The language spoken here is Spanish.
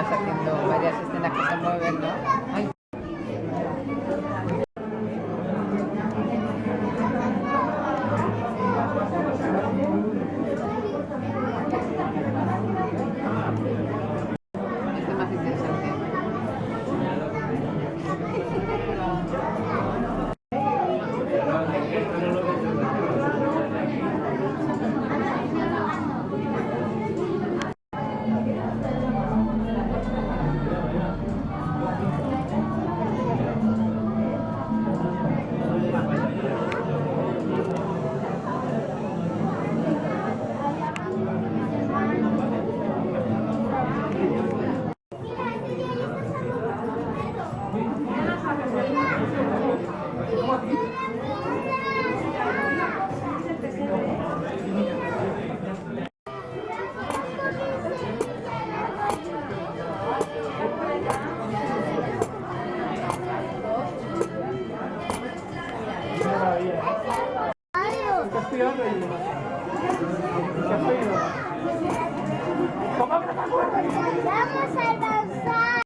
vas haciendo varias escenas que se mueven, ¿no? Ay. Este es más interesante. Vamos a avanzar.